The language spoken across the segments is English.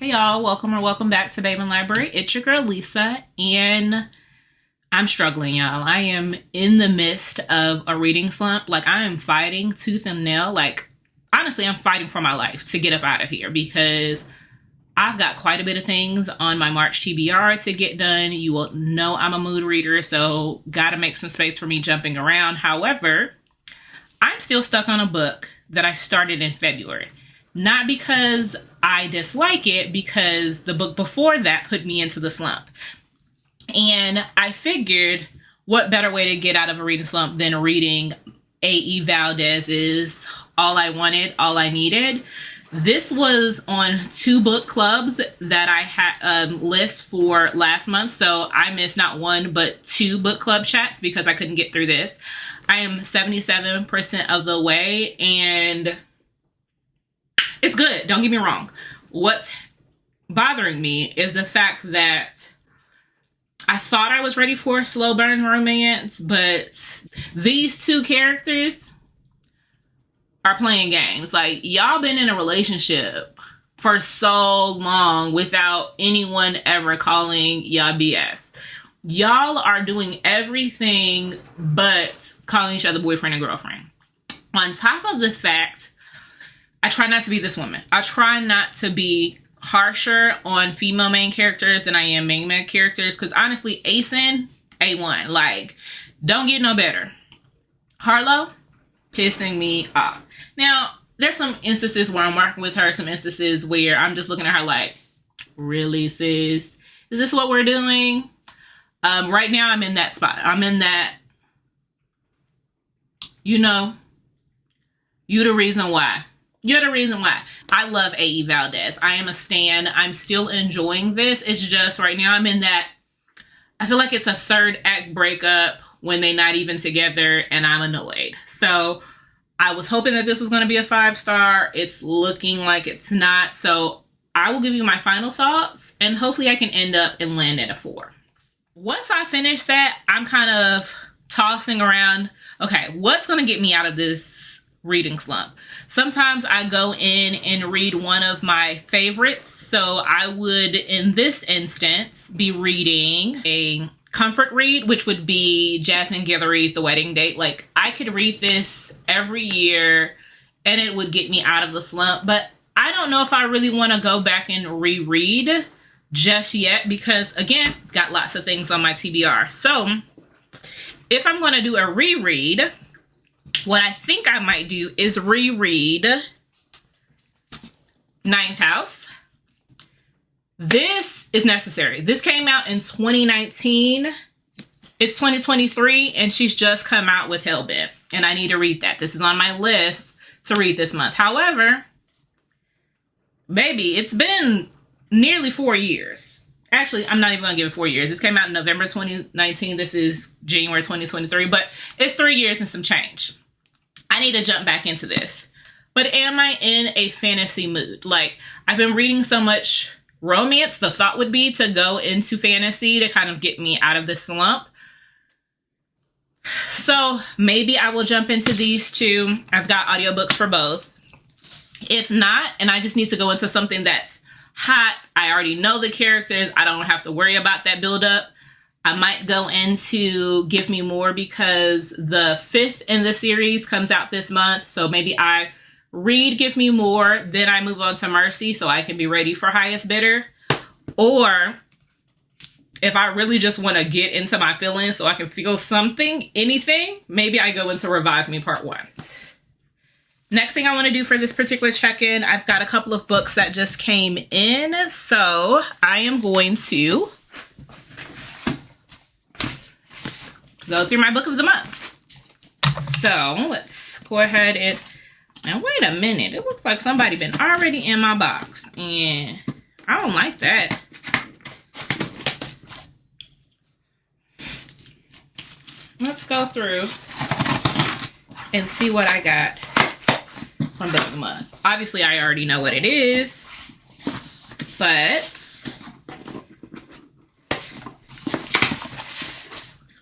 Hey y'all, welcome or welcome back to Babeinlibrary. It's your girl Lisa, and I'm struggling, y'all. I am in the midst of a reading slump. Like, I am fighting tooth and nail. Like, honestly, I'm fighting for my life to get up out of here because I've got quite a bit of things on my March TBR to get done. You will know I'm a mood reader, so gotta make some space for me jumping around. However, I'm still stuck on a book that I started in February. Not because I dislike it, because the book before that put me into the slump. And I figured, what better way to get out of a reading slump than reading A.E. Valdez's All I Wanted, All I Needed. This was on 2 book clubs that I had list for last month. So I missed not 1, but 2 book club chats because I couldn't get through this. I am 77% of the way, and it's good. Don't get me wrong. What's bothering me is the fact that I thought I was ready for a slow burn romance, but these 2 characters are playing games. Like, y'all been in a relationship for so long without anyone ever calling y'all BS. Y'all are doing everything but calling each other boyfriend and girlfriend. On top of the fact, I try not to be this woman. I try not to be harsher on female main characters than I am main characters. Because honestly, Asen, A1. Like, don't get no better. Harlow, pissing me off. Now, there's some instances where I'm working with her. Some instances where I'm just looking at her like, really, sis? Is this what we're doing? Right now, I'm in that spot. I'm in that, you know, you the reason why. You're the reason why. I love A.E. Valdez. I am a stan. I'm still enjoying this. It's just right now I'm in that, I feel like it's a 3rd act breakup when they're not even together and I'm annoyed. So I was hoping that this was going to be a 5-star. It's looking like it's not. So I will give you my final thoughts and hopefully I can end up and land at a 4. Once I finish that, I'm kind of tossing around, okay, what's going to get me out of this reading slump? Sometimes I go in and read one of my favorites. So I would, in this instance, be reading a comfort read, which would be Jasmine Guillory's The Wedding Date. Like, I could read this every year and it would get me out of the slump. But I don't know if I really want to go back and reread just yet because, again, got lots of things on my TBR. So if I'm going to do a reread, what I think I might do is reread Ninth House. This is necessary. This came out in 2019. It's 2023, and she's just come out with Hellbent, and I need to read that. This is on my list to read this month. However, baby, it's been nearly 4 years. Actually, I'm not even going to give it 4 years. This came out in November 2019. This is January 2023, but it's 3 years and some change. I need to jump back into this. But am I in a fantasy mood? Like, I've been reading so much romance. The thought would be to go into fantasy to kind of get me out of this slump. So maybe I will jump into these 2. I've got audiobooks for both. If not, and I just need to go into something that's hot, I already know the characters, I don't have to worry about that buildup, I might go into Give Me More because the 5th in the series comes out this month. So maybe I read Give Me More, then I move on to Mercy so I can be ready for Highest Bidder. Or if I really just want to get into my feelings so I can feel something, anything, maybe I go into Revive Me Part 1. Next thing I want to do for this particular check-in, I've got a couple of books that just came in. So I am going to go through my book of the month. So let's go ahead and, now wait a minute. It looks like somebody been already in my box and I don't like that. Let's go through and see what I got from book of the month. Obviously I already know what it is, but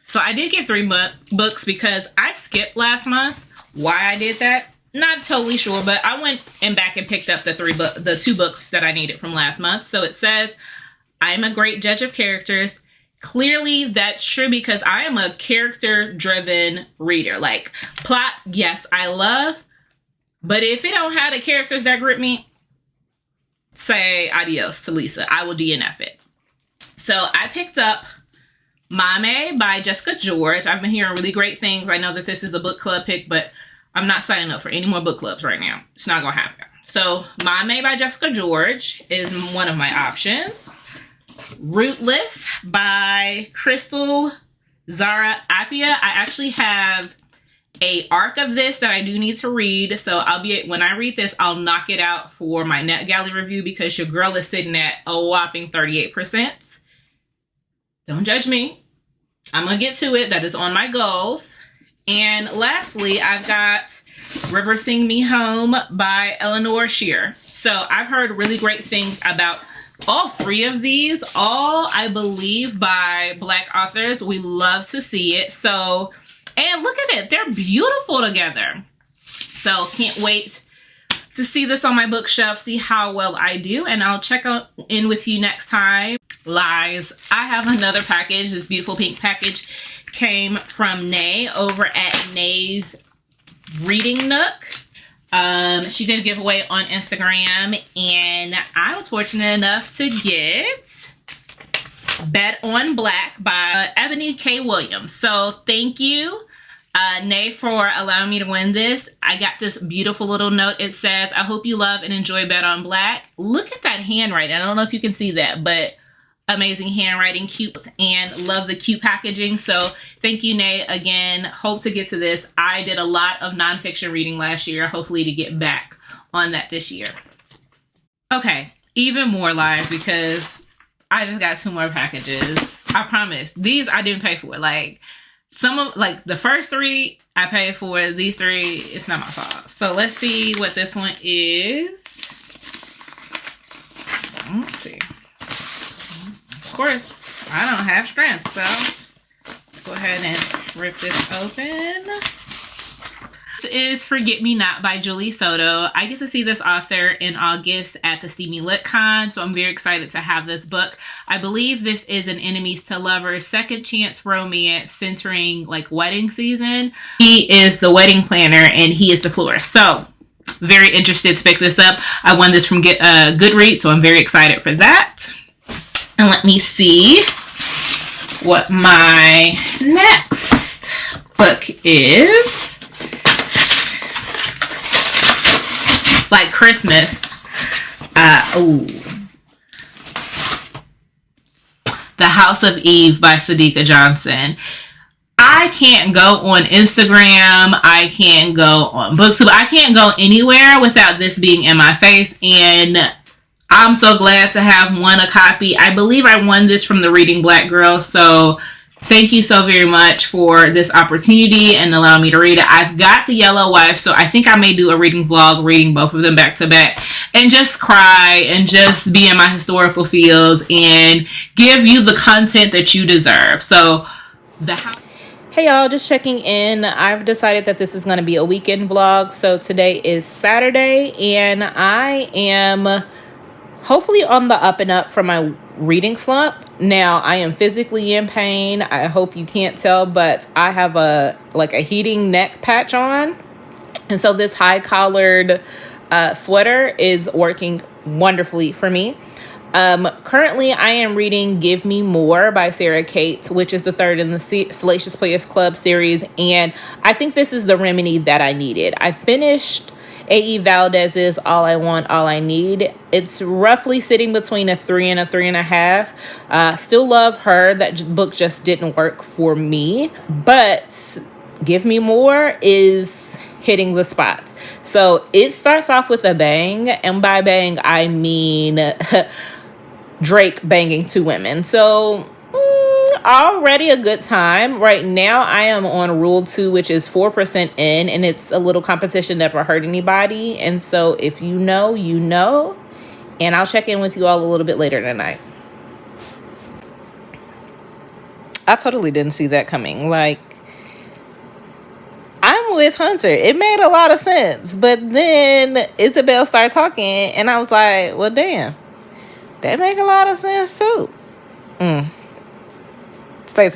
so I did get 3 books because I skipped last month. Why I did that, not totally sure, but I went and back and picked up the two books that I needed from last month. So it says, I am a great judge of characters. Clearly that's true because I am a character driven reader. Like plot, yes, I love, but if it don't have the characters that grip me, say adios to Lisa. I will DNF it. So I picked up Mame by Jessica George. I've been hearing really great things. I know that this is a book club pick, but I'm not signing up for any more book clubs right now. It's not gonna happen. So Mame by Jessica George is one of my options. Rootless by Crystal Zara Appiah. I actually have a arc of this that I do need to read. So when I read this, I'll knock it out for my NetGalley review because your girl is sitting at a whopping 38%. Don't judge me. I'm gonna get to it. That is on my goals. And lastly, I've got River Sing Me Home by Eleanor Shear. So I've heard really great things about all three of these, all I believe by Black authors. We love to see it. So, and look at it, they're beautiful together. So can't wait to see this on my bookshelf, see how well I do, and I'll check in with you next time. Lies, I have another package. This beautiful pink package came from Nay over at Nay's Reading Nook. She did a giveaway on Instagram, and I was fortunate enough to get Bet on Black by Ebony K. Williams. So thank you, Nay, for allowing me to win this. I got this beautiful little note. It says, I hope you love and enjoy Bet on Black. Look at that handwriting. I don't know if you can see that, but amazing handwriting, cute, and love the cute packaging. So thank you, Nay, again. Hope to get to this. I did a lot of nonfiction reading last year, hopefully to get back on that this year. Okay, even more lies because I just got 2 more packages. I promise. These I didn't pay for. Like the first 3 I paid for. These 3, it's not my fault. So let's see what this one is. Let's see. Of course, I don't have strength, so let's go ahead and rip this open. This is Forget Me Not by Julie Soto. I get to see this author in August at the Steamy Lit Con, so I'm very excited to have this book. I believe this is an enemies to lovers second chance romance centering like wedding season. He is the wedding planner and he is the florist. So very interested to pick this up. I won this from Goodreads, so I'm very excited for that. And let me see what my next book is. It's like Christmas. The House of Eve by Sadika Johnson. I can't go on Instagram. I can't go on BookTube. I can't go anywhere without this being in my face. And I'm so glad to have won a copy. I believe I won this from the Reading Black Girl. So thank you so very much for this opportunity and allowing me to read it. I've got The Yellow Wife, so I think I may do a reading vlog, reading both of them back to back, and just cry and just be in my historical feels and give you the content that you deserve. So Hey y'all, just checking in. I've decided that this is going to be a weekend vlog. So today is Saturday and I am hopefully on the up and up from my reading slump. Now I am physically in pain. I hope you can't tell, but I have a heating neck patch on. And so this high collared sweater is working wonderfully for me. Currently I am reading Give Me More by Sarah Kate, which is the 3rd in the Salacious Players Club series. And I think this is the remedy that I needed. I finished A.E. Valdez's All I Want, All I Need. It's roughly sitting between a 3 and a 3.5. Still love her. That book just didn't work for me. But Give Me More is hitting the spot. So it starts off with a bang. And by bang, I mean Drake banging 2 women. So already a good time. Right now I am on rule 2, which is 4% in, and it's a little competition, never hurt anybody. And so if you know, you know, and I'll check in with you all a little bit later tonight. I totally didn't see that coming. Like, I'm with Hunter. It made a lot of sense. But then Isabel started talking, and I was like, well, damn. That make a lot of sense, too. Stay.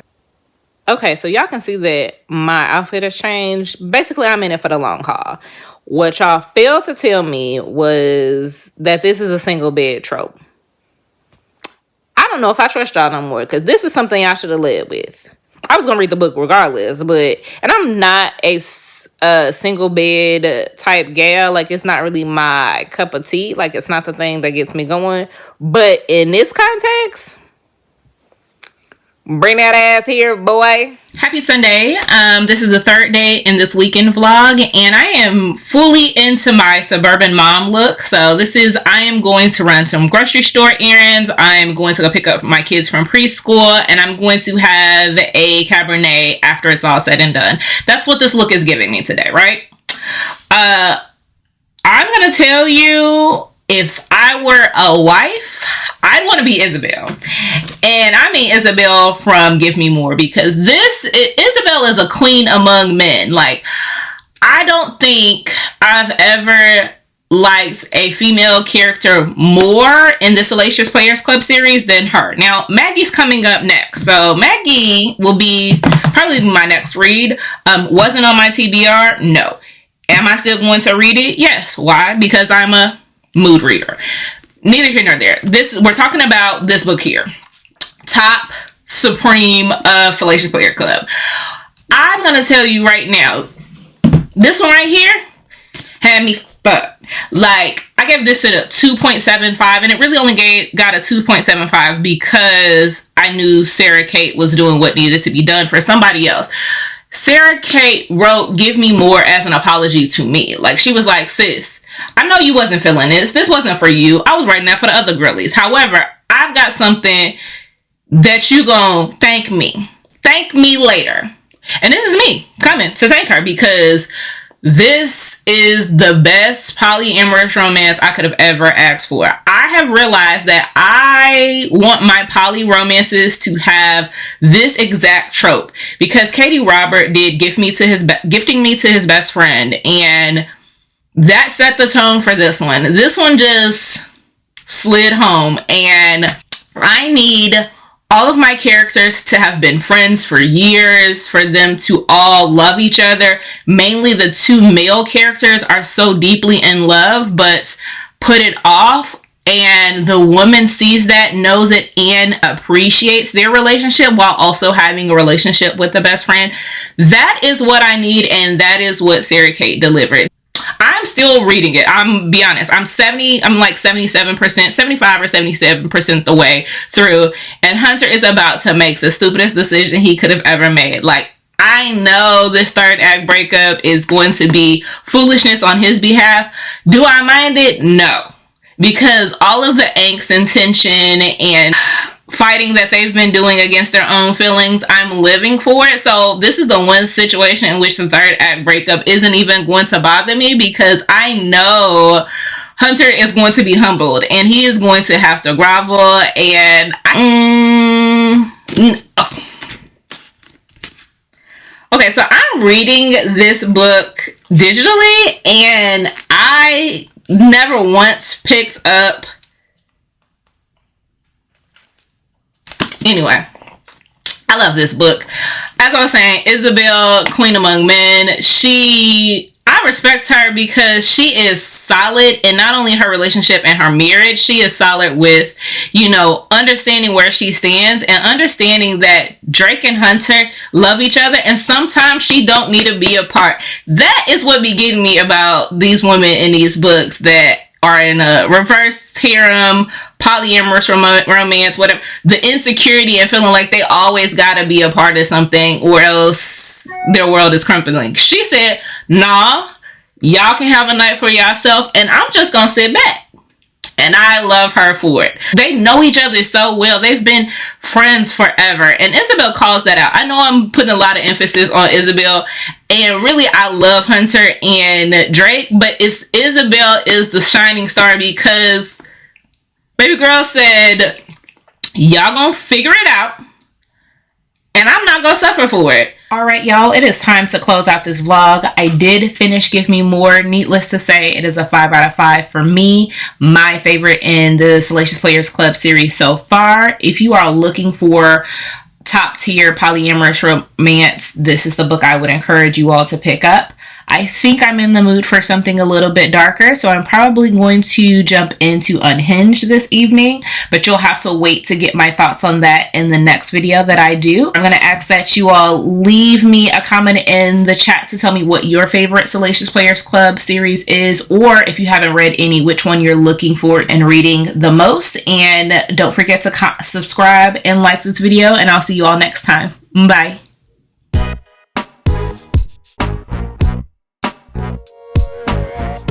Okay, so y'all can see that my outfit has changed. Basically, I'm in it for the long haul. What y'all failed to tell me was that this is a single bed trope. I don't know if I trust y'all no more, because this is something y'all should have led with. I was going to read the book regardless, and I'm not a single bed type gal. Like, it's not really my cup of tea. Like, it's not the thing that gets me going. But in this context, bring that ass here, boy. Happy Sunday. This is the third day in this weekend vlog, and I am fully into my suburban mom look. So I am going to run some grocery store errands. I am going to go pick up my kids from preschool, and I'm going to have a Cabernet after it's all said and done. That's what this look is giving me today, right? I'm going to tell you, if I were a wife, I'd want to be Isabel. And I mean Isabel from Give Me More, because Isabel is a queen among men. Like, I don't think I've ever liked a female character more in the Salacious Players Club series than her. Now, Maggie's coming up next. So Maggie will be probably my next read. Wasn't on my TBR? No. Am I still going to read it? Yes. Why? Because I'm a mood reader. Neither here nor there. We're talking about this book here. Top Supreme of Salacious Player Club. I'm going to tell you right now, this one right here had me fucked. Like, I gave this a 2.75, and it really only got a 2.75 because I knew Sarah Kate was doing what needed to be done for somebody else. Sarah Kate wrote Give Me More as an apology to me. Like, she was like, sis, I know you wasn't feeling this. This wasn't for you. I was writing that for the other girlies. However, I've got something that you gonna thank me. Thank me later. And this is me coming to thank her, because this is the best polyamorous romance I could have ever asked for. I have realized that I want my poly romances to have this exact trope, because Katie Robert did gifting me to his best friend, and that set the tone for this one. This one just slid home, and I need all of my characters to have been friends for years, for them to all love each other. Mainly the two male characters are so deeply in love, but put it off. And the woman sees that, knows it, and appreciates their relationship while also having a relationship with the best friend. That is what I need, and that is what Sarah Kate delivered. I'm still reading it. I'm be honest. I'm like 77%, 75 or 77% the way through. And Hunter is about to make the stupidest decision he could have ever made. Like, I know this third act breakup is going to be foolishness on his behalf. Do I mind it? No. Because all of the angst and tension and fighting that they've been doing against their own feelings, I'm living for it. So this is the one situation in which the third act breakup isn't even going to bother me, because I know Hunter is going to be humbled and he is going to have to grovel. And okay, so I'm reading this book digitally, and I never once picked up. Anyway, I love this book. As I was saying, Isabel, queen among men. I respect her because she is solid in not only her relationship and her marriage. She is solid with, understanding where she stands and understanding that Drake and Hunter love each other, and sometimes she don't need to be apart. That is what be getting me about these women in these books that are in a reverse harem, polyamorous romance, whatever. The insecurity and feeling like they always gotta be a part of something or else their world is crumbling. She said, nah, y'all can have a night for yourself and I'm just gonna sit back. And I love her for it. They know each other so well. They've been friends forever. And Isabel calls that out. I know I'm putting a lot of emphasis on Isabel. And really, I love Hunter and Drake. But Isabel is the shining star because baby girl said, y'all gonna figure it out. And I'm not gonna suffer for it. All right, y'all, it is time to close out this vlog. I did finish Give Me More. Needless to say, it is a 5 out of 5 for me. My favorite in the Salacious Players Club series so far. If you are looking for top tier polyamorous romance, this is the book I would encourage you all to pick up. I think I'm in the mood for something a little bit darker, so I'm probably going to jump into Unhinged this evening, but you'll have to wait to get my thoughts on that in the next video that I do. I'm going to ask that you all leave me a comment in the chat to tell me what your favorite Salacious Players Club series is, or if you haven't read any, which one you're looking for and reading the most. And don't forget to subscribe and like this video, and I'll see you all next time. Bye.